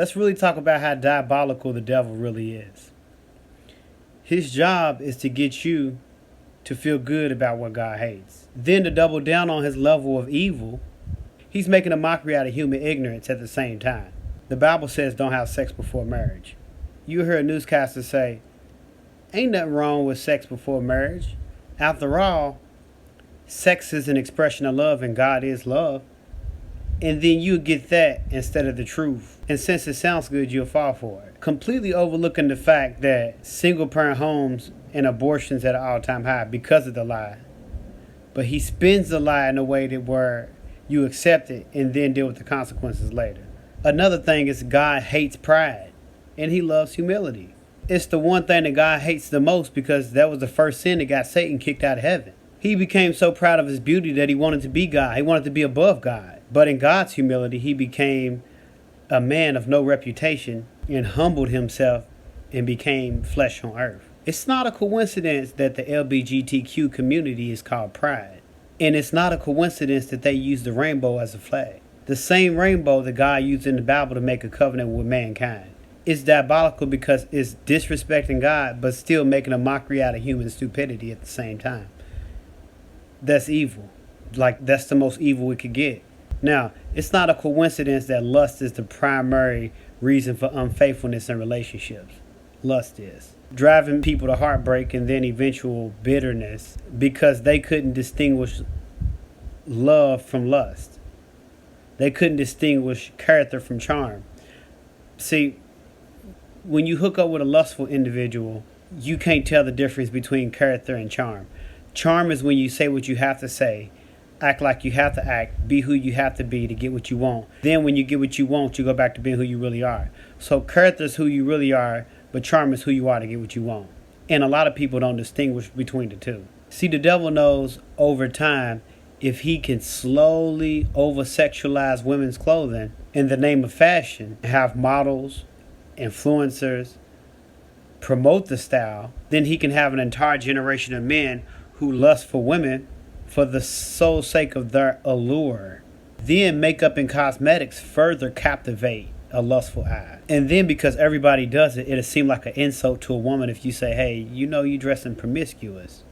let's really talk about how diabolical the devil really is. His job is to get you to feel good about what God hates. Then to double down on his level of evil, he's making a mockery out of human ignorance at the same time. The Bible says don't have sex before marriage. You hear a newscaster say, ain't nothing wrong with sex before marriage. After all, sex is an expression of love and God is love. And then you get that instead of the truth. And since it sounds good, you'll fall for it. Completely overlooking the fact that single parent homes and abortions at an all-time high because of the lie. But he spins the lie in a way that where you accept it and then deal with the consequences later. Another thing is God hates pride and he loves humility. It's the one thing that God hates the most because that was the first sin that got Satan kicked out of heaven. He became so proud of his beauty that he wanted to be God. He wanted to be above God. But in God's humility, he became a man of no reputation and humbled himself and became flesh on earth. It's not a coincidence that the lbgtq community is called Pride. And it's not a coincidence that they use the rainbow as a flag. The same rainbow that God used in the Bible to make a covenant with mankind. It's diabolical because it's disrespecting God, but still making a mockery out of human stupidity at the same time. That's evil. Like, that's the most evil it could get. Now, it's not a coincidence that lust is the primary reason for unfaithfulness in relationships. Lust is. Driving people to heartbreak and then eventual bitterness because they couldn't distinguish love from lust. They couldn't distinguish character from charm. See, when you hook up with a lustful individual, you can't tell the difference between character and charm. Charm is when you say what you have to say, act like you have to act, be who you have to be to get what you want. Then when you get what you want, you go back to being who you really are. So character is who you really are, but charm is who you are to get what you want. And a lot of people don't distinguish between the two. See, the devil knows over time, if he can slowly over-sexualize women's clothing in the name of fashion, have models, influencers, promote the style, then he can have an entire generation of men who lust for women for the sole sake of their allure. Then makeup and cosmetics further captivate a lustful eye. And then because everybody does it, it'll seem like an insult to a woman if you say, hey, you know you dressing promiscuous.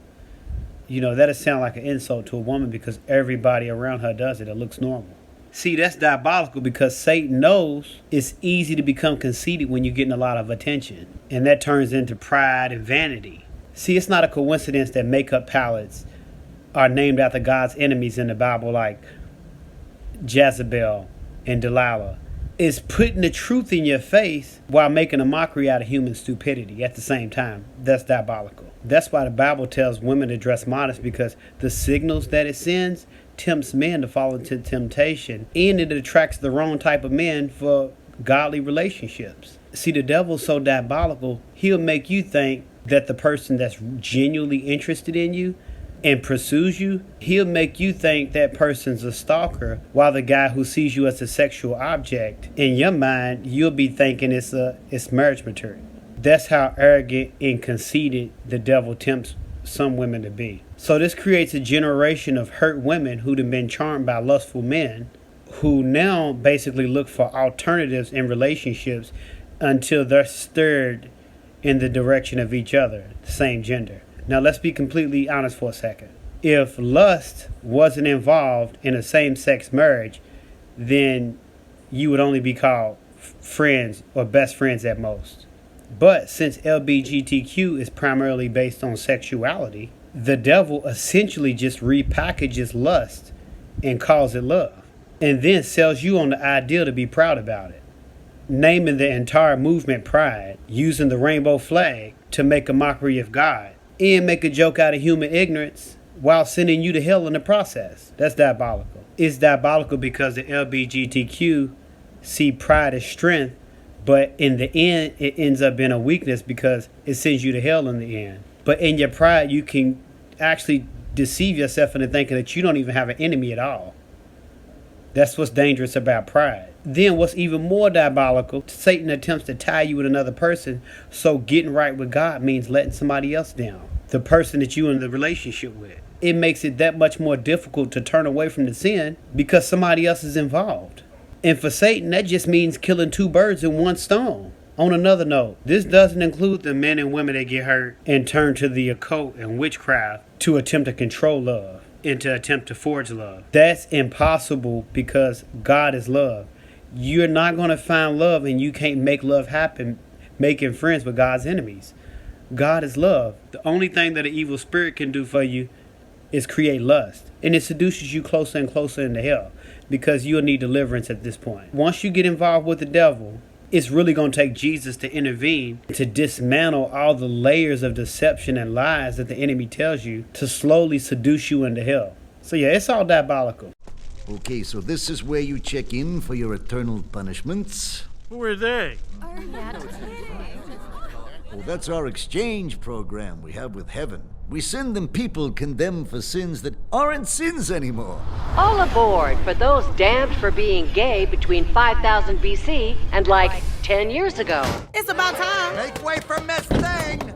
You know, that'll sound like an insult to a woman because everybody around her does it. It looks normal. See, that's diabolical because Satan knows it's easy to become conceited when you're getting a lot of attention. And that turns into pride and vanity. See, it's not a coincidence that makeup palettes are named after God's enemies in the Bible, like Jezebel and Delilah. It's putting the truth in your face while making a mockery out of human stupidity at the same time. That's diabolical. That's why the Bible tells women to dress modest, because the signals that it sends tempts men to fall into temptation, and it attracts the wrong type of men for godly relationships. See, the devil's so diabolical, he'll make you think that the person that's genuinely interested in you and pursues you, he'll make you think that person's a stalker, while the guy who sees you as a sexual object, in your mind, you'll be thinking it's marriage material. That's how arrogant and conceited the devil tempts some women to be. So this creates a generation of hurt women who'd have been charmed by lustful men, who now basically look for alternatives in relationships until they're stirred in the direction of each other, the same gender. Now let's be completely honest for a second. If lust wasn't involved in a same-sex marriage, then you would only be called friends or best friends at most. But since lbgtq is primarily based on sexuality, the devil essentially just repackages lust and calls it love, and then sells you on the ideal to be proud about it, naming the entire movement Pride, using the rainbow flag to make a mockery of God, and make a joke out of human ignorance while sending you to hell in the process. That's diabolical. It's diabolical because the lbgtq see pride as strength, but in the end, it ends up being a weakness because it sends you to hell in the end. But in your pride, you can actually deceive yourself into thinking that you don't even have an enemy at all. That's what's dangerous about pride. Then what's even more diabolical, Satan attempts to tie you with another person, so getting right with God means letting somebody else down, the person that you're in the relationship with. It makes it that much more difficult to turn away from the sin because somebody else is involved. And for Satan, that just means killing two birds in one stone. On another note, this doesn't include the men and women that get hurt and turn to the occult and witchcraft to attempt to control love and to attempt to forge love. That's impossible because God is love. You're not going to find love, and you can't make love happen making friends with God's enemies. God is love. The only thing that an evil spirit can do for you is create lust. And it seduces you closer and closer into hell because you'll need deliverance at this point. Once you get involved with the devil, it's really going to take Jesus to intervene to dismantle all the layers of deception and lies that the enemy tells you to slowly seduce you into hell. So yeah, it's all diabolical. Okay, so this is where you check in for your eternal punishments. Who are they? Well, that's our exchange program we have with heaven. We send them people condemned for sins that aren't sins anymore. All aboard for those damned for being gay between 5000 BC and like 10 years ago. It's about time. Make way for Miss Thing!